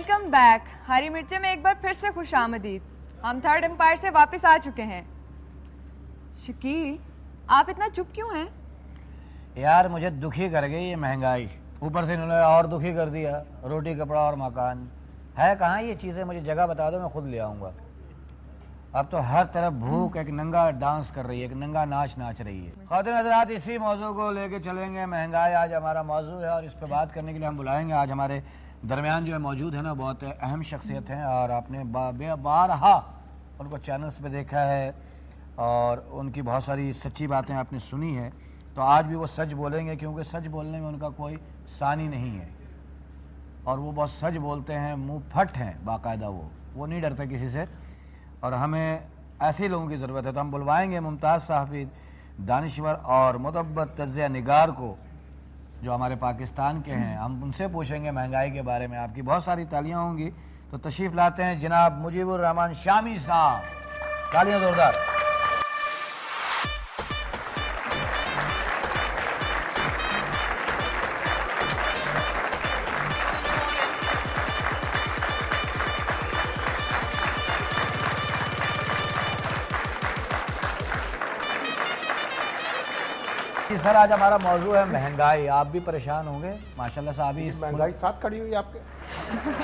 Welcome back. हरी मिर्चें में एक बार फिर से खुश आमदीद। हम थर्ड एम्पायर से वापस आ चुके हैं। शकील, आप इतना चुप क्यों हैं? यार मुझे दुखी कर गई ये महंगाई, ऊपर से इन्होंने और दुखी कर दिया, रोटी कपड़ा और मकान। है कहाँ ये चीज़ें? मुझे जगह बता दो, मैं खुद ले आऊँगा। अब तो हर तरफ भूख एक नंगा डांस कर रही है, एक नंगा नाच नाच रही है। ख़ातिन हज़रात, इसी मौजू को लेके चलेंगे। महंगाई आज हमारा मौजू है और इस पर बात करने के लिए हम बुलाएंगे आज हमारे दरमियान जो है मौजूद है ना, बहुत अहम शख्सियत हैं और आपने बारहा उनको चैनल्स पे देखा है और उनकी बहुत सारी सच्ची बातें आपने सुनी है। तो आज भी वो सच बोलेंगे, क्योंकि सच बोलने में उनका कोई सानी नहीं है और वो बहुत सच बोलते हैं, मुँह फट हैं बाकायदा। वो नहीं डरते किसी से और हमें ऐसे लोगों की ज़रूरत है। तो हम बुलवाएंगे मुमताज़ साहब, दानिश्वर और मुदब्बर तज्ज़िया निगार को, जो हमारे पाकिस्तान के हैं। हम उनसे पूछेंगे महंगाई के बारे में। आपकी बहुत सारी तालियां होंगी। तो तशरीफ़ लाते हैं जनाब मुजीबुर रहमान शामी साहब। तालियां ज़ोरदार। सर, आज हमारा मौजू है महंगाई। आप भी परेशान होंगे माशाल्लाह से। अभी महंगाई साथ खड़ी हुई आपके।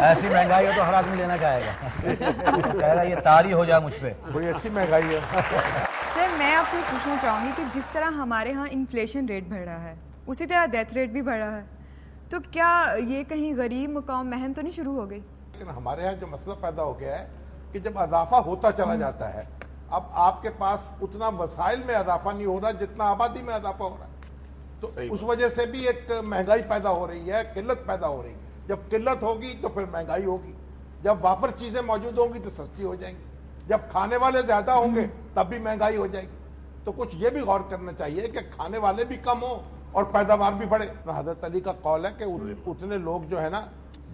ऐसी महंगाई हो तो हर आदमी लेना चाहेगा, कह रहा ये तारी हो जाए मुझ पे। बड़ी अच्छी महंगाई है। सर, मैं आपसे पूछना चाहूँगी कि जिस तरह हमारे यहाँ इन्फ्लेशन रेट बढ़ रहा है, उसी तरह डेथ रेट भी बढ़ रहा है, तो क्या ये कहीं गरीब मुकाम महम तो नहीं शुरू हो गई? लेकिन हमारे यहाँ जो मसला पैदा हो गया है कि जब इजाफा होता चला जाता है, अब आपके पास उतना वसाइल में इजाफा नहीं हो रहा जितना आबादी में इजाफा हो रहा है, तो उस वजह से भी एक महंगाई पैदा हो रही है, किल्लत पैदा हो रही है। जब किल्लत होगी तो फिर महंगाई होगी। जब वाफर चीजें मौजूद होंगी तो सस्ती हो जाएंगी। जब खाने वाले ज्यादा होंगे तब भी महंगाई हो जाएगी। तो कुछ ये भी गौर करना चाहिए कि खाने वाले भी कम हो और पैदावार भी बढ़े। हजरत अली का कौल है कि उतने लोग जो है ना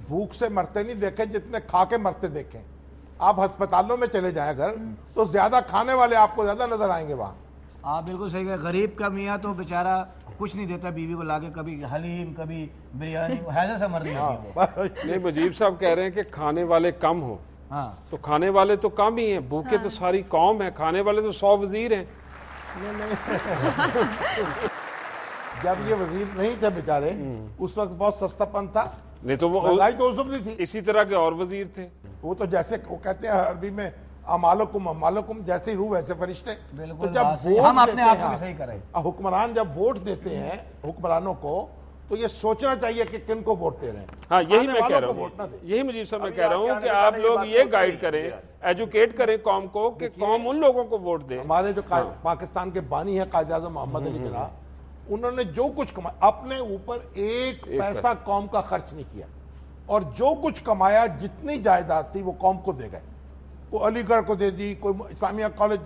भूख से मरते नहीं देखे जितने खा के मरते देखे। आप अस्पतालों में चले जाएं अगर, तो ज्यादा खाने वाले आपको ज्यादा नजर आएंगे वहां। आप बिल्कुल सही कहे। गरीब का मियाँ तो बेचारा कुछ नहीं देता बीवी को लाके, कभी हलीम कभी बिरयानी, हैजा से मर रही। नहीं, मुजीब साहब कह रहे हैं कि खाने वाले कम हो। हाँ, तो खाने वाले तो कम ही हैं, भूखे तो सारी कौम है, खाने वाले तो 100 वजीर हैं। जब ये वजीर नहीं थे बेचारे, उस वक्त बहुत सस्तापन था। नहीं तो वो महंगाई तो उस वक्त थी। इसी तरह के और वजीर थे। वो तो जैसे वो कहते हैं अरबी में अमालकुम अमालकुम, जैसे रूह वैसे फरिश्ते। बिल्कुल तो जब हम वोट अपने देते आप को भी हैं, सही करें। हुक्मरान जब वोट देते हैं हुक्मरानों को, तो ये सोचना चाहिए कि किन को वोट दे रहे हैं। हाँ, यही खाने मैं कह वालों रहा को हूँ, वोट ना दें। यही मुजीब साहब मैं कह रहा हूँ कि आप लोग ये गाइड करें, एजुकेट करें कौम को कि कौम उन लोगों को वोट दे। हमारे जो पाकिस्तान के बानी है कायद आज़म मोहम्मद अली जिन्ना, उन्होंने जो कुछ कमाया अपने ऊपर एक पैसा कौम का खर्च नहीं किया, और जो कुछ कमाया जितनी जायदाद थी वो कौम को दे गए। कोई अलीगढ़ को दे दी, कोई इस्लामिया कॉलेज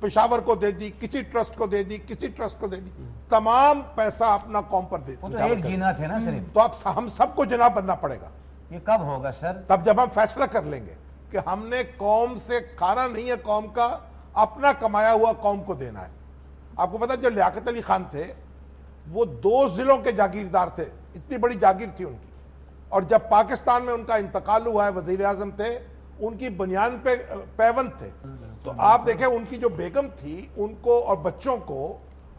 पेशावर को दे दी, किसी ट्रस्ट को दे दी, किसी ट्रस्ट को दे दी, तमाम पैसा अपना कौम पर दे वो तो एक जीना थे ना सिर्फ। तो अब हम सबको जना बनना पड़ेगा। ये कब होगा सर? तब जब हम फैसला कर लेंगे कि हमने कौम से खाना नहीं है, कौम का अपना कमाया हुआ कौम को देना है। आपको पता है जो लियाकत अली खान थे वो 2 जिलों के जागीरदार थे, इतनी बड़ी जागीर थी उनकी, और जब पाकिस्तान में उनका इंतकाल हुआ है वजीर आजम थे, उनकी बनियान पे पैबंद थे। तो आप देखें उनकी जो बेगम थी उनको और बच्चों को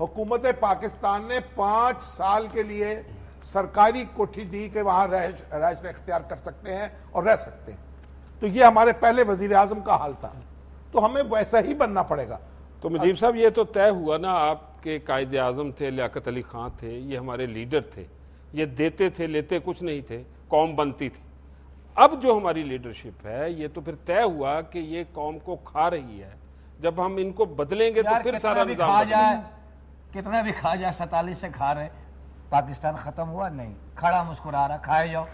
हुकूमत पाकिस्तान ने 5 साल के लिए सरकारी कोठी दी कि वहां रहायश इख्तियार कर सकते हैं और रह सकते हैं। तो ये हमारे पहले वजीर आजम का हाल था, तो हमें वैसा ही बनना पड़ेगा। तो मुजीब साहब ये तो तय हुआ ना, आपके कायदे आजम थे, लियाकत अली खां थे, ये हमारे लीडर थे, ये देते थे लेते कुछ नहीं थे, कौम बनती थी। अब जो हमारी लीडरशिप है ये तो फिर तय हुआ कि ये कौम को खा रही है। जब हम इनको बदलेंगे तो फिर सारा निजाम खा जाए, कितना भी खा जाए, 47 से खा रहे, पाकिस्तान खत्म हुआ नहीं, खड़ा मुस्कुरा रहा, खाए जाओ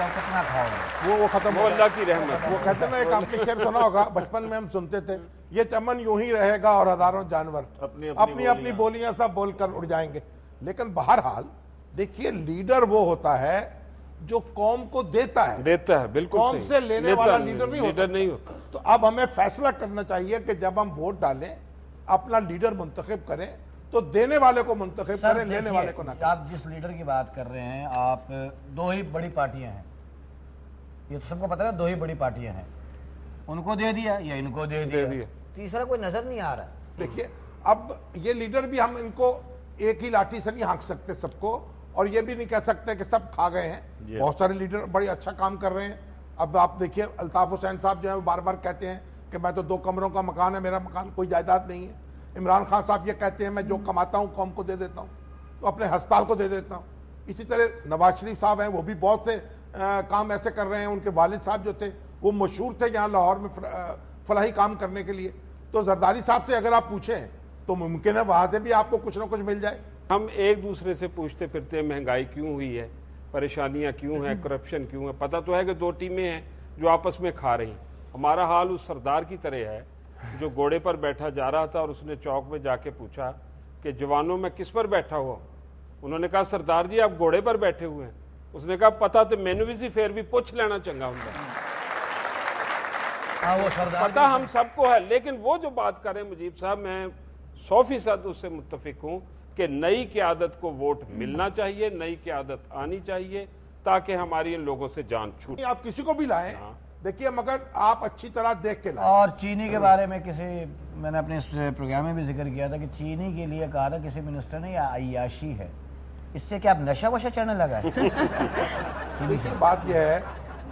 कितना खाओगे, वो खत्म वो अल्लाह की रहमत। वो कहते ना, एक आपने शेर सुना होगा, बचपन में हम सुनते थे, ये चमन यूं ही रहेगा और हजारों जानवर अपनी अपनी बोलियां सब बोलकर उड़ जाएंगे। लेकिन बहरहाल देखिए, लीडर वो होता है जो कौम को देता है, बिल्कुल कौम से लेने वाला लीडर नहीं होता। तो अब हमें फैसला करना चाहिए कि जब हम वोट डालें, अपना लीडर मुंतखब करें, तो देने वाले को मुंतखब करें, लेने वाले को ना। आप जिस लीडर की बात कर रहे हैं, आप 2 ही बड़ी पार्टियां हैं, یہ تو سب کو پتا ہے 2 ہی بڑی پارٹیاں ہیں, ان کو دے دیا یا ان کو دے دیا, تیسرا کوئی نظر نہیں آ رہا. دیکھیے اب یہ لیڈر بھی ہم ان کو ایک ہی لاٹھی سے نہیں ہانک سکتے سب کو, اور یہ بھی نہیں کہہ سکتے کہ سب کھا گئے ہیں. بہت سارے لیڈر بڑے اچھا کام کر رہے ہیں. اب آپ دیکھیے الطاف حسین صاحب جو ہے بار بار کہتے ہیں کہ میں تو 2 کمروں کا مکان ہے, میرا مکان کوئی جائیداد نہیں ہے. عمران خان صاحب یہ کہتے ہیں میں جو کماتا ہوں قوم کو دے دیتا ہوں, تو اپنے ہسپتال کو دے دیتا ہوں. اسی طرح نواز شریف صاحب ہیں, وہ بھی بہت سے کام ایسے کر رہے ہیں. ان کے والد صاحب جو تھے وہ مشہور تھے یہاں لاہور میں فلاحی کام کرنے کے لیے. تو زرداری صاحب سے اگر آپ پوچھیں تو ممکن ہے وہاں سے بھی آپ کو کچھ نہ کچھ مل جائے. ہم ایک دوسرے سے پوچھتے پھرتے ہیں مہنگائی کیوں ہوئی ہے, پریشانیاں کیوں ہیں, کرپشن کیوں ہے. پتہ تو ہے کہ 2 ٹیمیں ہیں جو آپس میں کھا رہی ہیں. ہمارا حال اس سردار کی طرح ہے جو گھوڑے پر بیٹھا جا رہا تھا اور اس نے چوک میں جا کے پوچھا کہ جوانوں میں کس پر بیٹھا ہوا. انہوں نے کہا سردار جی آپ گھوڑے پر بیٹھے ہوئے ہیں. اس نے کہا پتہ تو مینو بھی سی پھر بھی پوچھ لینا چنگا ہوں. پتہ ہم سب کو ہے, لیکن وہ جو بات کریں مجیب صاحب, میں 100% اس سے متفق ہوں کہ نئی قیادت کو ووٹ ملنا چاہیے, نئی قیادت آنی چاہیے تاکہ ہماری ان لوگوں سے جان چھوٹے. آپ کسی کو بھی لائیں دیکھیے, مگر آپ اچھی طرح دیکھ کے لائیں. اور چینی کے بارے میں میں نے اپنے اس پروگرام میں بھی ذکر کیا تھا کہ چینی کے لیے کہا تھا کسی منسٹر نے یا عیاشی ہے. اس سے کیا اب نشہ وشہ چڑھنے لگا ہے؟ دیکھیے بات یہ ہے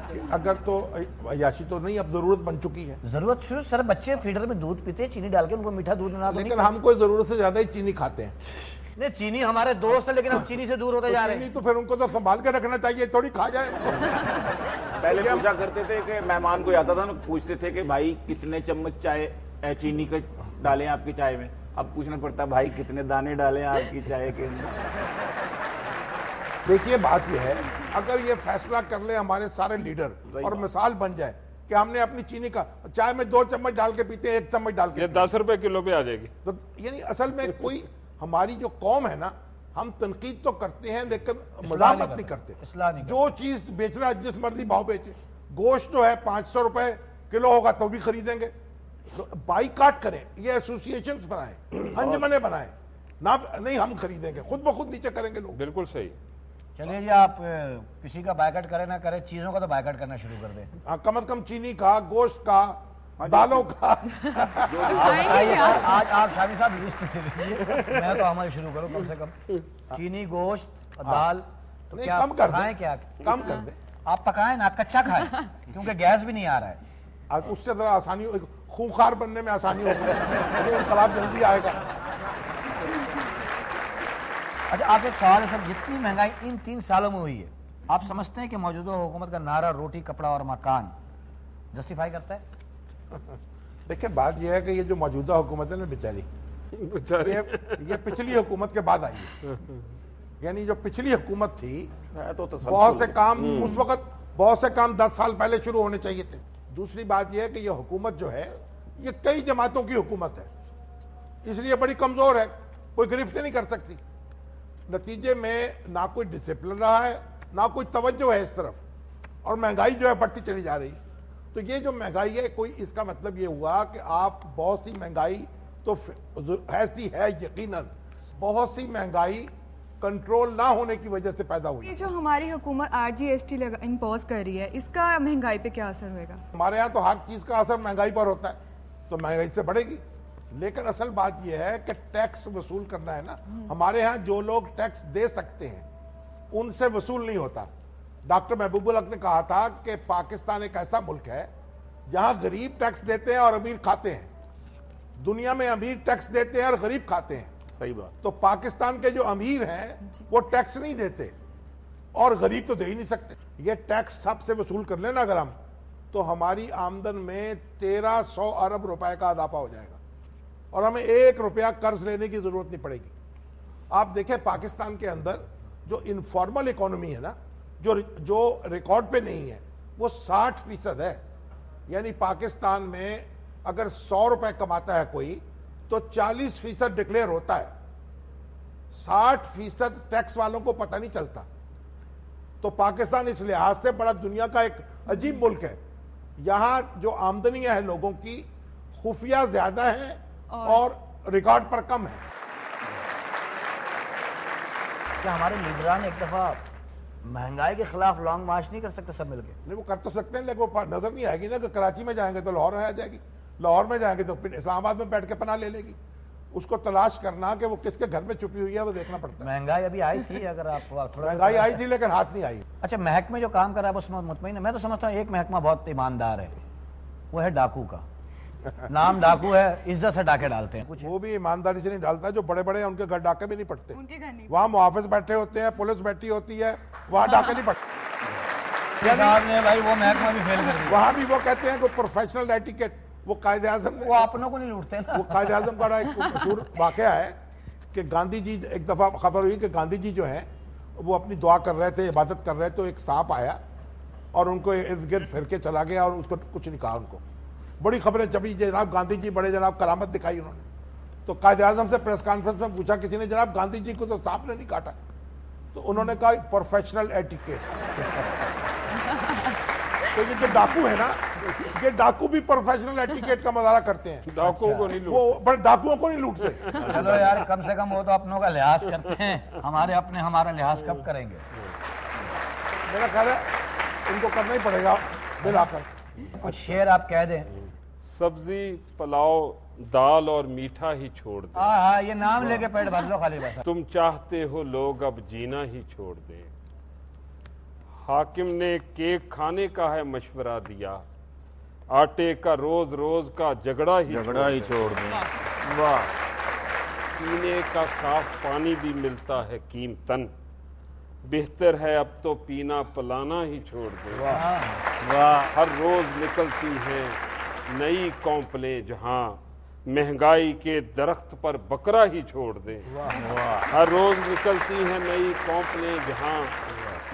کہ اگر تو عیاشی تو نہیں, اب ضرورت بن چکی ہے. ضرورت شروع سر, بچے فیڈر میں دودھ پیتے ہیں چینی ڈال کے, ان کو میٹھا دودھ بنا. لیکن ہم کوئی ضرورت سے زیادہ ہی چینی کھاتے ہیں. نہیں, چینی ہمارے دوست ہیں لیکن ہم چینی سے دور ہوتے جا رہے ہیں. تو پھر ان کو تو سنبھال کے رکھنا چاہیے, تھوڑی کھا جائے. پہلے پوچھا کرتے تھے کہ مہمان کوئی آتا تھا نا, پوچھتے تھے کہ بھائی کتنے چمچ چائے چینی کے ڈالیں آپ کی چائے میں. اب پوچھنا پڑتا بھائی کتنے دانے ڈالیں آپ کی چائے کے اندر. دیکھیے بات یہ ہے, اگر یہ فیصلہ کر لیں ہمارے سارے لیڈر اور مثال بن جائے کہ ہم نے اپنی چینی کا چائے میں 2 چمچ ڈال کے پیتے ہیں, 1 چمچ ڈال کے, 10 روپے کلو پہ آ جائے گی. تو یعنی اصل میں کوئی ہماری جو قوم ہے نا, ہم تنقید تو کرتے ہیں لیکن ملامت نہیں کرتے. جو چیز بیچنا جس مرضی بھاؤ بیچے. گوشت جو ہے 500 روپے کلو ہوگا تو بھی خریدیں گے. بائیکاٹ کریں, یہ ایسوسیشنز بنائیں, انجمنیں بنائیں, نہیں ہم خریدیں گے, خود بخود نیچے کریں گے لوگ. بالکل صحیح. چلیے جی, آپ کسی کا بائیکاٹ کریں نہ کریں, چیزوں کا تو بائیکاٹ کرنا شروع کر دیں. کم از کم چینی کا, گوشت کا, دالوں کا. آج آپ شامی صاحب لسٹ دے دیجیے, میں تو عمل شروع کروں. کم سے کم چینی, گوشت, دال تو کیا کھائیں, کیا کم کر دیں. آپ پکائیں نہ, کچا کھائیں کیونکہ گیس بھی نہیں آ رہا ہے. اس سے ذرا آسانی, خونخوار بننے میں آسانی ہوگی, انقلاب جلدی آئے گا. اچھا آپ ایک سوال ہے سر, جتنی مہنگائی ان 3 سالوں میں ہوئی ہے, آپ سمجھتے ہیں کہ موجودہ حکومت کا نعرہ روٹی کپڑا اور مکان جسٹیفائی کرتا ہے؟ دیکھیں بات یہ ہے کہ یہ جو موجودہ حکومت ہے نا بیچاری, یہ پچھلی حکومت کے بعد آئی ہے. یعنی جو پچھلی حکومت تھی بہت سے کام اس وقت, بہت سے کام 10 سال پہلے شروع ہونے چاہیے تھے. دوسری بات یہ ہے کہ یہ حکومت جو ہے یہ کئی جماعتوں کی حکومت ہے, اس لیے بڑی کمزور ہے, کوئی گرفت نہیں کر سکتی. نتیجے میں نہ کوئی ڈسپلن رہا ہے, نہ کوئی توجہ ہے اس طرف, اور مہنگائی جو ہے بڑھتی چلی جا رہی. تو یہ جو مہنگائی ہے, کوئی اس کا مطلب یہ ہوا کہ آپ بہت سی مہنگائی تو ایسی ہے یقیناً, بہت سی مہنگائی کنٹرول نہ ہونے کی وجہ سے پیدا ہوئی. یہ جو ہماری حکومت RGST امپوز کر رہی ہے, اس کا مہنگائی پہ کیا اثر ہوئے گا؟ ہمارے ہاں تو ہر چیز کا اثر مہنگائی پر ہوتا ہے, تو مہنگائی سے بڑھے گی. لیکن اصل بات یہ ہے کہ ٹیکس وصول کرنا ہے نا, ہمارے ہاں جو لوگ ٹیکس دے سکتے ہیں ان سے وصول نہیں ہوتا. ڈاکٹر محبوب الحق نے کہا تھا کہ پاکستان ایک ایسا ملک ہے جہاں غریب ٹیکس دیتے ہیں اور امیر کھاتے ہیں. دنیا میں امیر ٹیکس دیتے ہیں اور غریب کھاتے ہیں. صحیح بات. تو پاکستان کے جو امیر ہیں وہ ٹیکس نہیں دیتے اور غریب تو دے ہی نہیں سکتے. یہ ٹیکس سب سے وصول کر لینا اگر ہم, تو ہماری آمدن میں 1300 ارب روپے کا اضافہ ہو جائے گا اور ہمیں 1 روپیہ قرض لینے کی ضرورت نہیں پڑے گی. آپ دیکھیں پاکستان کے اندر جو انفارمل اکانومی ہے نا, جو ریکارڈ پہ نہیں ہے, وہ 60% ہے. یعنی پاکستان میں اگر 100 روپے کماتا ہے کوئی تو 40% ڈکلیئر ہوتا ہے, 60% ٹیکس والوں کو پتہ نہیں چلتا. تو پاکستان اس لحاظ سے بڑا دنیا کا ایک عجیب ملک ہے. یہاں جو آمدنیاں ہیں لوگوں کی خفیہ زیادہ ہیں اور ریکارڈ پر کم ہے. کیا ہمارے لیڈران ایک دفعہ महंगाई के खिलाफ लॉन्ग मार्च नहीं कर सकते सब मिलके? नहीं, वो कर तो सकते हैं, लेकिन वो नजर नहीं आएगी ना कि कराची में जाएंगे तो लाहौर में आ जाएगी, लाहौर में जाएंगे तो फिर इस्लामाबाद में बैठ के पनाह ले लेगी। उसको तलाश करना कि वो किसके घर में छुपी हुई है वो देखना पड़ता है। महंगाई अभी आई थी, अगर आप थोड़ा महंगाई आई थी लेकिन हाथ नहीं आई। अच्छा, महकमे जो काम कर रहा है उसमें मुतमईन है? मैं तो समझता हूँ एक महकमा बहुत ईमानदार है, वो है डाकू का। नाम डाकू है, इज्जत से डाके डालते हैं। कुछ वो भी ईमानदारी से नहीं डालता, जो बड़े बड़े हैं उनके घर डाके भी नहीं पड़ते, उनके घर नहीं। वहाँ मुहाफिज बैठे होते हैं, पुलिस बैठी होती है, वहाँ डाके नहीं पड़ते। साहब ने भाई वो महकमा भी फेल कर दिया। वहाँ भी वो कहते हैं कि प्रोफेशनल एटिकेट, वो कायदे आजम ने, वो अपनों को नहीं लूटते ना। वो कायदे आजम का एक मशहूर वाकया है कि गांधी जी, एक दफा खबर हुई कि गांधी जी जो हैं वो अपनी दुआ कर रहे थे, इबादत कर रहे थे, तो एक सांप आया और उनको इर्द गिर्द फिर के चला गया और उसको कुछ नहीं कहा। उनको बड़ी खबरें जबी, जनाब गांधी जी बड़े जनाब करामत दिखाई उन्होंने। तो कायदे आजम से प्रेस कॉन्फ्रेंस में पूछा किसी ने, जनाब गांधी जी को तो सांप ने नहीं काटा, तो उन्होंने कहा प्रोफेशनल एटिकेट। तो ये जो डाकू है ना, ये डाकू भी प्रोफेशनल एटिकेट का मुजाहरा करते हैं, डाकुओं को नहीं लूट, वो पर डाकुओं को नहीं लूटते। चलो यार, कम से कम वो तो अपनों का लिहाज करते हैं, हमारे अपने हमारा लिहाज कब करेंगे? मेरा ख्याल है इनको करना ही पड़ेगा मिलाकर। कुछ शेर आप कह दें। सब्जी पुलाव दाल और मीठा ही छोड़ दे। हाँ, ये नाम लेके पेट भर लो खाली बस। तुम चाहते हो लोग अब जीना ही छोड़ दें। हाकिम ने केक खाने का है मशवरा दिया, आटे का रोज रोज का झगड़ा ही छोड़ दें। वाह। पीने का साफ पानी भी मिलता है कीमतन, बेहतर है अब तो पीना पिलाना ही छोड़ दे। वाह। हर रोज निकलती हैं नई कौंपलें जहां, महंगाई के दरख्त पर बकरा ही छोड़ दे। हर रोज निकलती हैं नई कौंपलें जहां,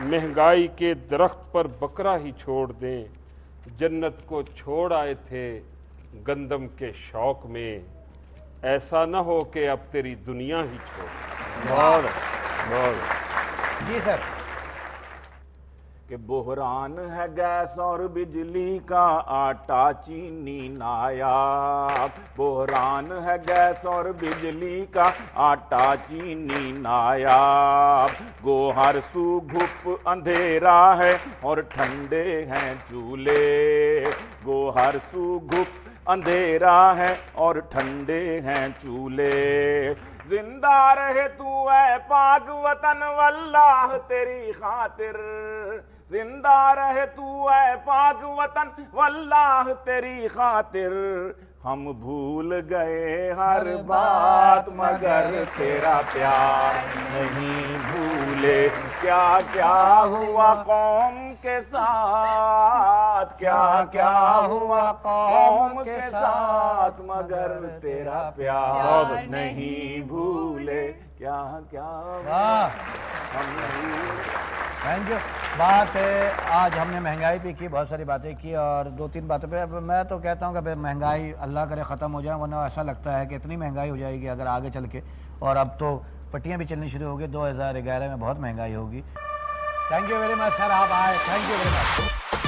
महंगाई के दरख्त पर बकरा ही छोड़ दें। जन्नत को छोड़ आए थे गंदम के शौक में, ऐसा न हो कि अब तेरी दुनिया ही छोड़। बहुत बहुत। जी सर। कि बहरान है गैस और बिजली का, आटा चीनी नायाब। बहरान है गैस और बिजली का, आटा चीनी नायाब। गोहर सूघुप अंधेरा है और ठंडे हैं चूल्हे। गोहर सूघुप अंधेरा है और ठंडे हैं चूल्हे। जिंदा रहे तू ऐ पाक वतन वल्लाह तेरी खातिर। जिंदा रहे तू ऐ पाक वतन वल्लाह तेरी खातिर। हम भूल गए हर बात मगर तेरा प्यार नहीं भूले। क्या क्या हुआ कौम के साथ, क्या क्या हुआ कौम के साथ, मगर तेरा प्यार नहीं भूले। क्या क्या थैंक यू। बात है, आज हमने महंगाई पे की, बहुत सारी बातें की और दो तीन बातों पे मैं तो कहता हूँ कि महंगाई अल्लाह करे ख़त्म हो जाए, वरना ऐसा लगता है कि इतनी महंगाई हो जाएगी अगर आगे चल के, और अब तो पट्टियाँ भी चलनी शुरू हो गई, 2011 में बहुत महंगाई होगी। Thank you very much sir, आप आए, थैंक यू वेरी मच।